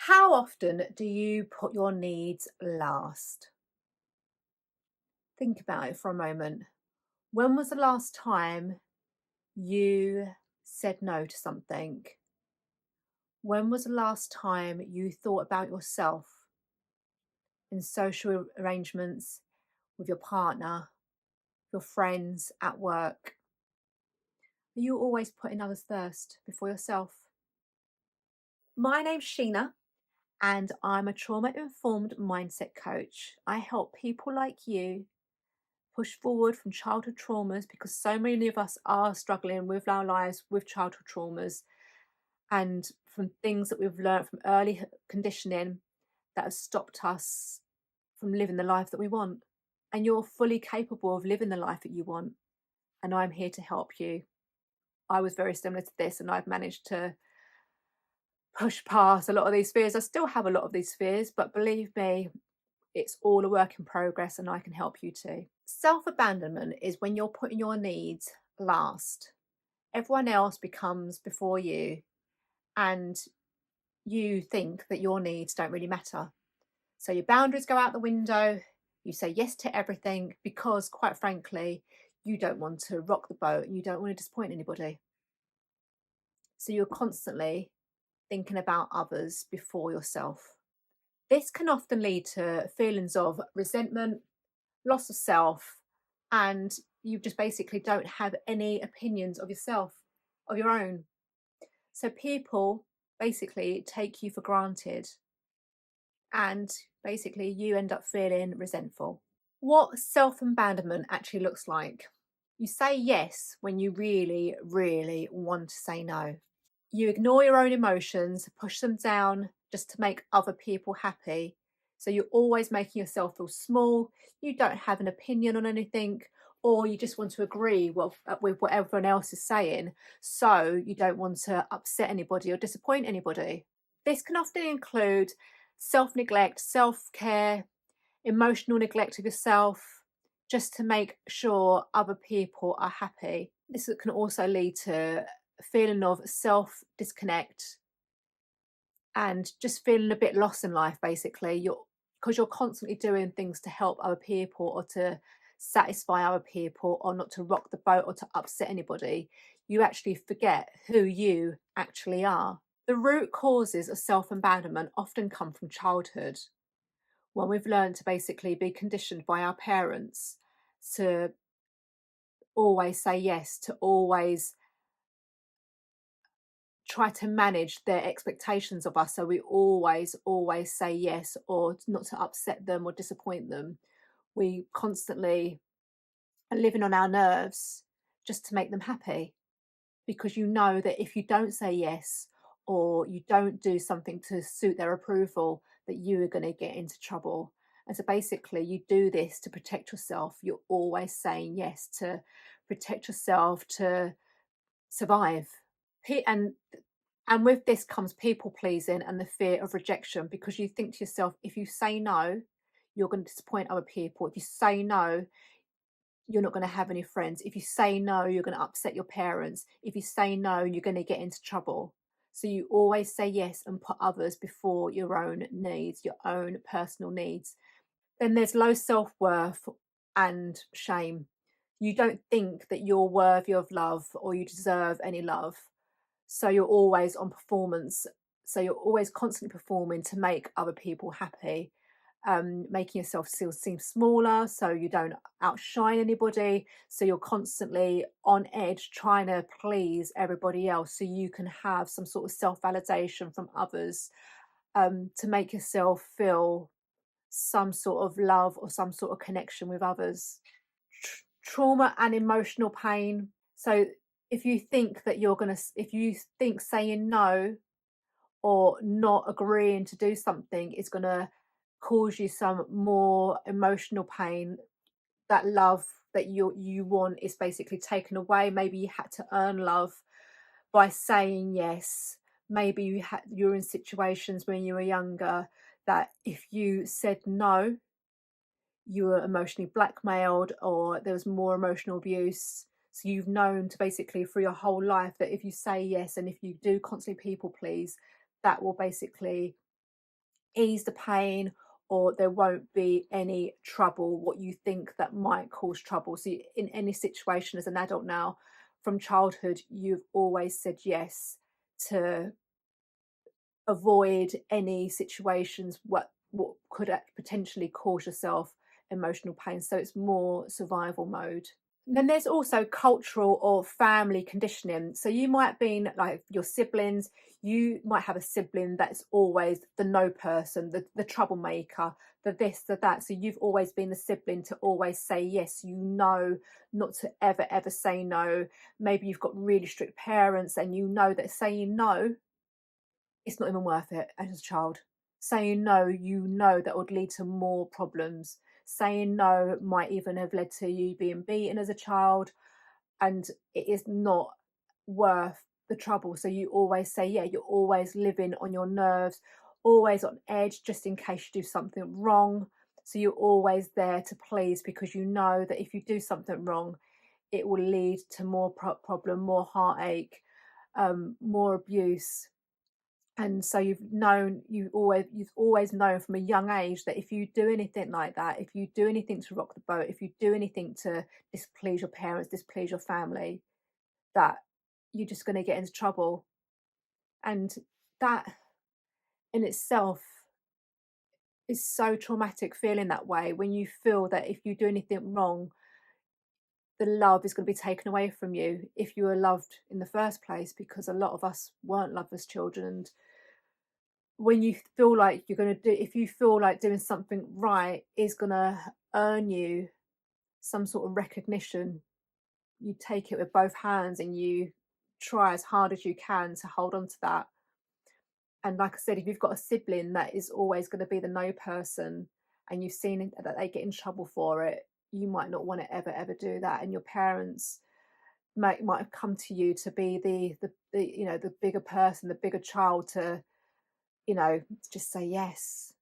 How often do you put your needs last? Think about it for a moment. When was the last time you said no to something? When was the last time you thought about yourself in social arrangements with your partner, your friends, at work? Are you always putting others first before yourself? My name's Sheena, and I'm a trauma informed mindset coach. I help people like you push forward from childhood traumas because so many of us are struggling with our lives with childhood traumas and from things that we've learned from early conditioning that have stopped us from living the life that we want. And you're fully capable of living the life that you want. And I'm here to help you. I was very similar to this, and I've managed to push past a lot of these fears. I still have a lot of these fears, but believe me, it's all a work in progress and I can help you too. Self abandonment is when you're putting your needs last. Everyone else becomes before you, and you think that your needs don't really matter. So your boundaries go out the window. You say yes to everything because, quite frankly, you don't want to rock the boat and you don't want to disappoint anybody. So you're constantly thinking about others before yourself. This can often lead to feelings of resentment, loss of self, and you just basically don't have any opinions of yourself, of your own. So people basically take you for granted, and basically you end up feeling resentful. What self abandonment actually looks like: you say yes when you really, really want to say no. You ignore your own emotions, push them down just to make other people happy. So you're always making yourself feel small. You don't have an opinion on anything, or you just want to agree with what everyone else is saying. So you don't want to upset anybody or disappoint anybody. This can often include self neglect, self care, emotional neglect of yourself, just to make sure other people are happy. This can also lead to a feeling of self disconnect and just feeling a bit lost in life, basically. You're constantly doing things to help other people or to satisfy other people or not to rock the boat or to upset anybody. You actually forget who you actually are. The root causes of self abandonment often come from childhood, when we've learned to basically be conditioned by our parents to always say yes, to always try to manage their expectations of us. So we always say yes, or not to upset them or disappoint them. We constantly are living on our nerves just to make them happy, because you know that if you don't say yes or you don't do something to suit their approval, that you are going to get into trouble. And so basically, you do this to protect yourself. You're always saying yes to protect yourself, to survive. And with this comes people pleasing and the fear of rejection, because you think to yourself, if you say no, you're going to disappoint other people. If you say no, you're not going to have any friends. If you say no, you're going to upset your parents. If you say no, you're going to get into trouble. So you always say yes and put others before your own needs, your own personal needs. Then there's low self worth and shame. You don't think that you're worthy of love or you deserve any love. So you're always on performance. So you're always constantly performing to make other people happy, making yourself seem smaller so you don't outshine anybody. So you're constantly on edge trying to please everybody else so you can have some sort of self validation from others, to make yourself feel some sort of love or some sort of connection with others. Trauma and emotional pain. So if you think that if you think saying no or not agreeing to do something is going to cause you some more emotional pain, that love that you want is basically taken away. Maybe you had to earn love by saying yes. Maybe you're in situations when you were younger that if you said no, you were emotionally blackmailed or there was more emotional abuse. So you've known to basically for your whole life that if you say yes and if you do constantly people please, that will basically ease the pain, or there won't be any trouble, what you think that might cause trouble. So in any situation as an adult now, from childhood, you've always said yes to avoid any situations what could potentially cause yourself emotional pain. So it's more survival mode. Then there's also cultural or family conditioning. So you might be like your siblings, you might have a sibling that's always the no person, the troublemaker, the this, the that. So you've always been the sibling to always say yes, you know, not to ever, ever say no. Maybe you've got really strict parents and you know that saying no, it's not even worth it as a child. Saying no, you know that would lead to more problems. Saying no might even have led to you being beaten as a child, and it is not worth the trouble. So you always say, yeah, you're always living on your nerves, always on edge, just in case you do something wrong. So you're always there to please because you know that if you do something wrong, it will lead to more problem, more heartache, more abuse. And so you've always known from a young age that if you do anything like that, if you do anything to rock the boat, if you do anything to displease your parents, displease your family, that you're just going to get into trouble. And that in itself is so traumatic, feeling that way when you feel that if you do anything wrong, the love is going to be taken away from you if you were loved in the first place, because a lot of us weren't loved as children. And when you feel like you're going to do, if you feel like doing something right is going to earn you some sort of recognition, you take it with both hands and you try as hard as you can to hold on to that. And like I said, if you've got a sibling that is always going to be the no person and you've seen that they get in trouble for it, you might not want to ever, ever do that. And your parents might have come to you to be the the bigger person, the bigger child to, just say yes.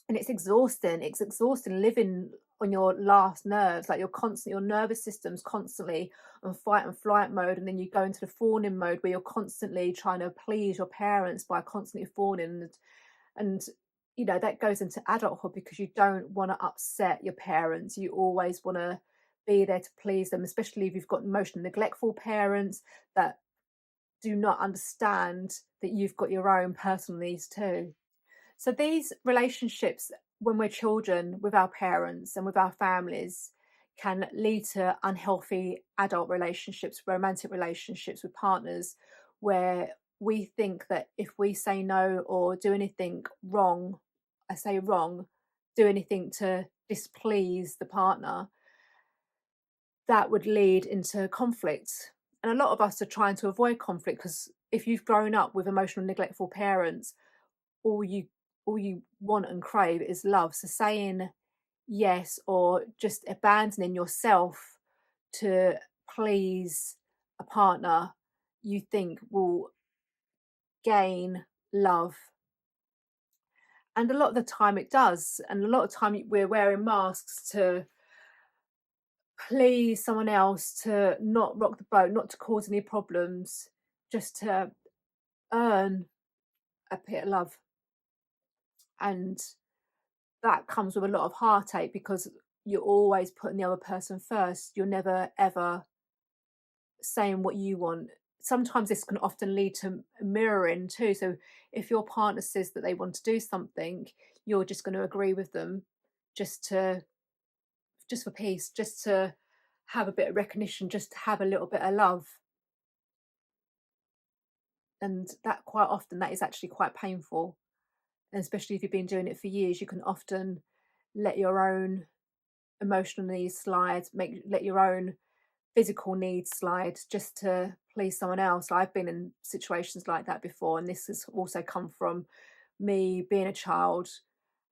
And it's exhausting. It's exhausting living on your last nerves. Like your nervous system's constantly on fight and flight mode, and then you go into the fawning mode where you're constantly trying to please your parents by constantly fawning, and that goes into adulthood because you don't want to upset your parents. You always want to be there to please them, especially if you've got emotional neglectful parents that do not understand that you've got your own personal needs too. So these relationships when we're children with our parents and with our families can lead to unhealthy adult relationships, romantic relationships with partners, where we think that if we say no or do anything wrong, I say wrong, do anything to displease the partner, that would lead into conflict. And a lot of us are trying to avoid conflict because if you've grown up with emotional neglectful parents, all you all you want and crave is love. So saying yes or just abandoning yourself to please a partner you think will gain love. And a lot of the time it does. And a lot of time we're wearing masks to please someone else, to not rock the boat, not to cause any problems, just to earn a bit of love. And that comes with a lot of heartache because you're always putting the other person first. You're never ever saying what you want. Sometimes this can often lead to mirroring too. So if your partner says that they want to do something, you're just going to agree with them just to just for peace, just to have a bit of recognition, just to have a little bit of love. And that quite often that is actually quite painful. And especially if you've been doing it for years, you can often let your own emotional needs slide, let your own physical needs slide just to please someone else. I've been in situations like that before, and this has also come from me being a child.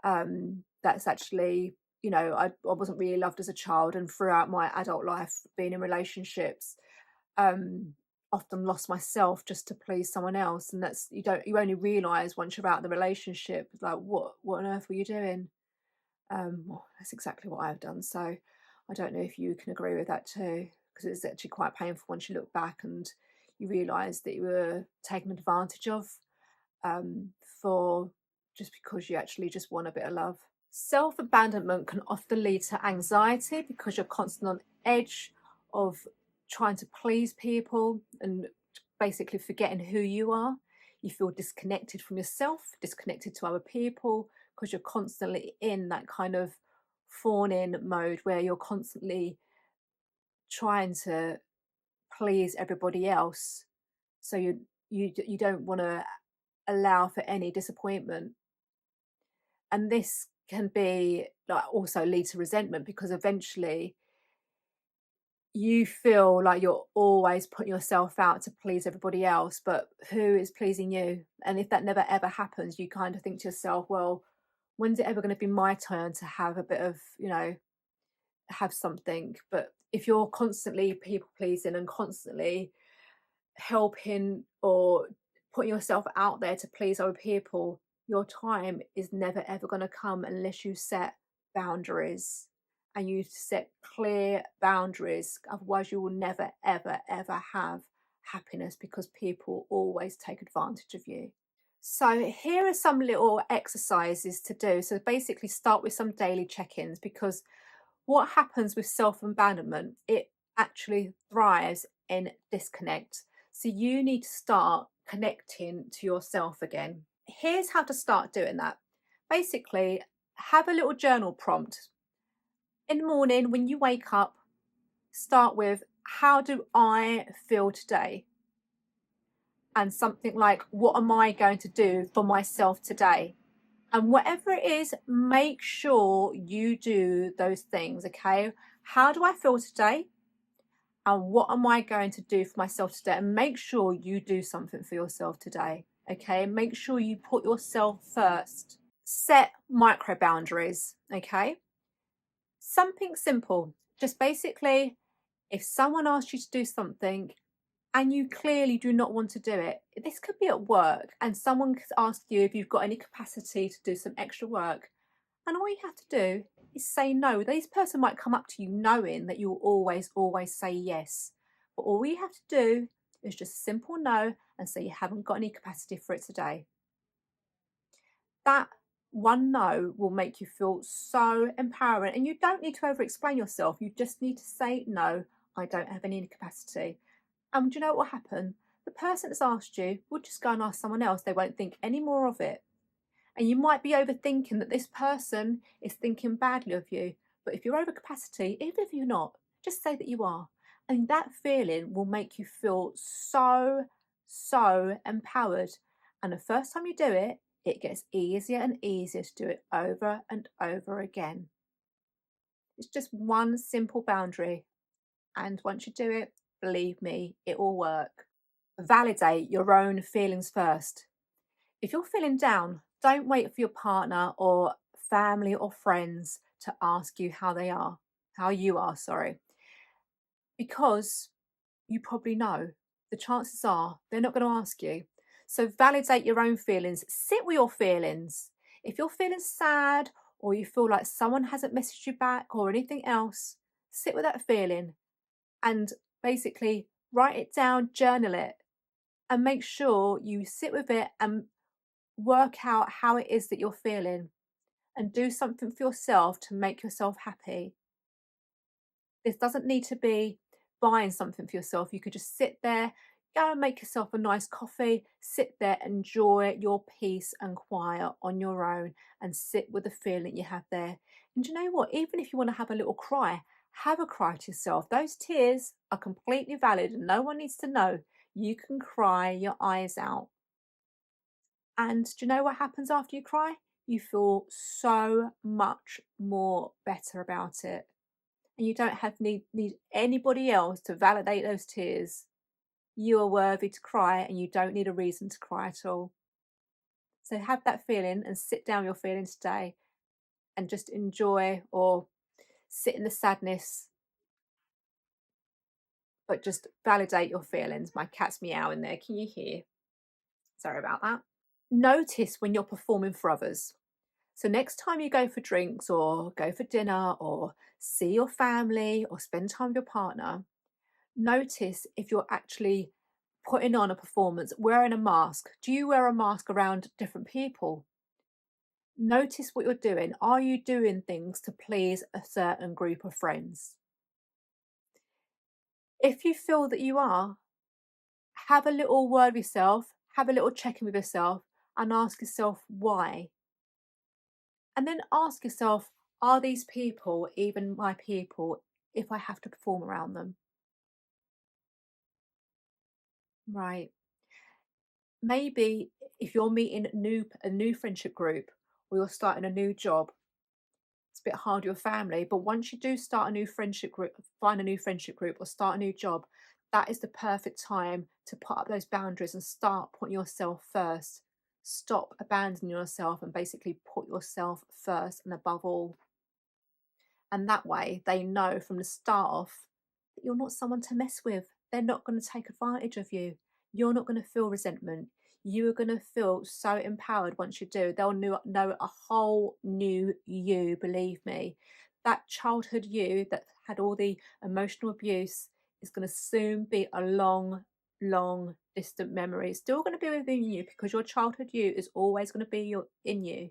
That's actually, I wasn't really loved as a child, and throughout my adult life, being in relationships, um, often lost myself just to please someone else. And that's you only realise once you're out of the relationship, like what on earth were you doing? Well, that's exactly what I've done. So I don't know if you can agree with that too, because it's actually quite painful once you look back and you realise that you were taken advantage of, for just because you actually just want a bit of love. Self abandonment can often lead to anxiety because you're constantly on edge of trying to please people and basically forgetting who you are. You feel disconnected from yourself, disconnected to other people because you're constantly in that kind of fawning mode where you're constantly trying to please everybody else. So you don't want to allow for any disappointment. And this can be like also lead to resentment because eventually you feel like you're always putting yourself out to please everybody else, but who is pleasing you? And if that never ever happens, you kind of think to yourself, well, when's it ever going to be my turn to have a bit of, have something? But if you're constantly people pleasing and constantly helping or putting yourself out there to please other people, your time is never ever going to come unless you set boundaries and you set clear boundaries. Otherwise, you will never ever ever have happiness because people always take advantage of you. So, here are some little exercises to do. So, basically, start with some daily check ins because what happens with self abandonment, it actually thrives in disconnect. So you need to start connecting to yourself again. Here's how to start doing that. Basically, have a little journal prompt. In the morning, when you wake up, start with, how do I feel today? And something like, what am I going to do for myself today? And whatever it is, make sure you do those things, okay? How do I feel today? And what am I going to do for myself today? And make sure you do something for yourself today, okay? Make sure you put yourself first. Set micro boundaries, okay? Something simple. Just basically, if someone asks you to do something and you clearly do not want to do it, this could be at work and someone asks you if you've got any capacity to do some extra work, and all you have to do is say no. This person might come up to you knowing that you'll always, always say yes. But all you have to do is just a simple no and say you haven't got any capacity for it today. That one no will make you feel so empowering. And you don't need to over explain yourself. You just need to say no, I don't have any capacity. And do you know what will happen? The person that's asked you will just go and ask someone else. They won't think any more of it. And you might be overthinking that this person is thinking badly of you. But if you're over capacity, even if you're not, just say that you are. And that feeling will make you feel so, so empowered. And the first time you do it, it gets easier and easier to do it over and over again. It's just one simple boundary. And once you do it, believe me, it will work. Validate your own feelings first. If you're feeling down, don't wait for your partner or family or friends to ask you how you are, sorry, because you probably know the chances are they're not going to ask you. So validate your own feelings, sit with your feelings. If you're feeling sad or you feel like someone hasn't messaged you back or anything else, sit with that feeling and basically write it down, journal it, and make sure you sit with it and work out how it is that you're feeling and do something for yourself to make yourself happy. This doesn't need to be buying something for yourself. You could just sit there, go and make yourself a nice coffee, sit there, enjoy your peace and quiet on your own and sit with the feeling you have there. And do you know what? Even if you want to have a little cry, have a cry to yourself. Those tears are completely valid and no one needs to know. You can cry your eyes out. And do you know what happens after you cry? You feel so much more better about it. And you don't have need anybody else to validate those tears. You are worthy to cry and you don't need a reason to cry at all. So have that feeling and sit down with your feelings today and just enjoy or sit in the sadness, but just validate your feelings. My cat's meowing there. Can you hear? Sorry about that. Notice when you're performing for others. So next time you go for drinks or go for dinner or see your family or spend time with your partner, notice if you're actually putting on a performance, wearing a mask. Do you wear a mask around different people? Notice what you're doing. Are you doing things to please a certain group of friends? If you feel that you are, have a little word with yourself, have a little check in with yourself, and ask yourself why. And then ask yourself, are these people even my people if I have to perform around them? Right. Maybe if you're meeting a new friendship group, or you're starting a new job, it's a bit hard with your family, but once you do start a new friendship group, find a new friendship group or start a new job, that is the perfect time to put up those boundaries and start putting yourself first. Stop abandoning yourself and basically put yourself first and above all. And that way they know from the start off that you're not someone to mess with. They're not going to take advantage of you. You're not going to feel resentment. You are going to feel so empowered once you do. They'll know a whole new you, believe me. That childhood you that had all the emotional abuse is going to soon be a long, long, distant memory. It's still going to be within you because your childhood you is always going to be in you.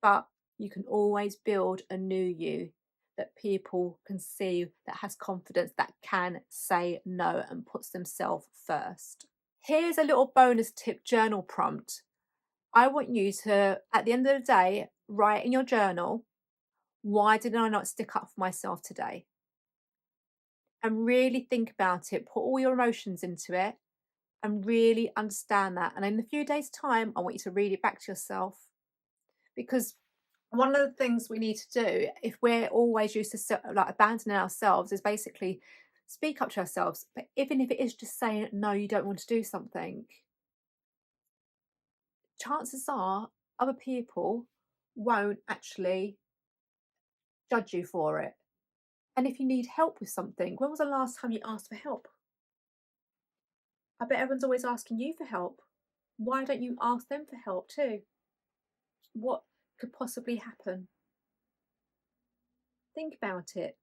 But you can always build a new you that people can see, that has confidence, that can say no and puts themselves first. Here's a little bonus tip journal prompt. I want you to, at the end of the day, write in your journal, why did I not stick up for myself today? And really think about it, put all your emotions into it, and really understand that. And in a few days' time, I want you to read it back to yourself. Because one of the things we need to do, if we're always used to like abandoning ourselves, is basically speak up to ourselves. But even if it is just saying no, you don't want to do something, chances are other people won't actually judge you for it. And if you need help with something, when was the last time you asked for help? I bet everyone's always asking you for help. Why don't you ask them for help too? What could possibly happen? Think about it.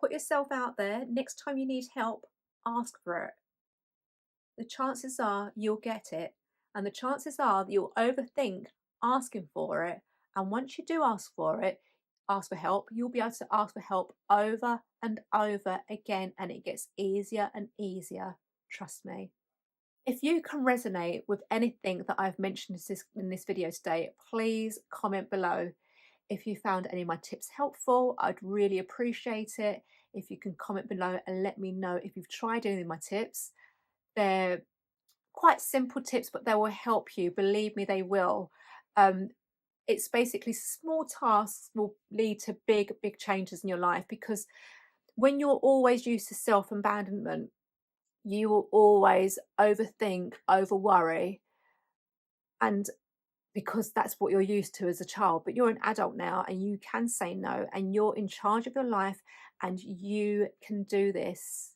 Put yourself out there. Next time you need help, ask for it. The chances are you'll get it. And the chances are that you'll overthink asking for it. And once you do ask for it, ask for help, you'll be able to ask for help over and over again. And it gets easier and easier. Trust me. If you can resonate with anything that I've mentioned in this video today, please comment below. If you found any of my tips helpful, I'd really appreciate it. If you can comment below and let me know if you've tried any of my tips. They're quite simple tips, but they will help you. Believe me, they will. Um, it's basically small tasks will lead to big, big changes in your life, because when you're always used to self-abandonment, you will always overthink, over worry, and because that's what you're used to as a child. But you're an adult now and you can say no, and you're in charge of your life, and you can do this.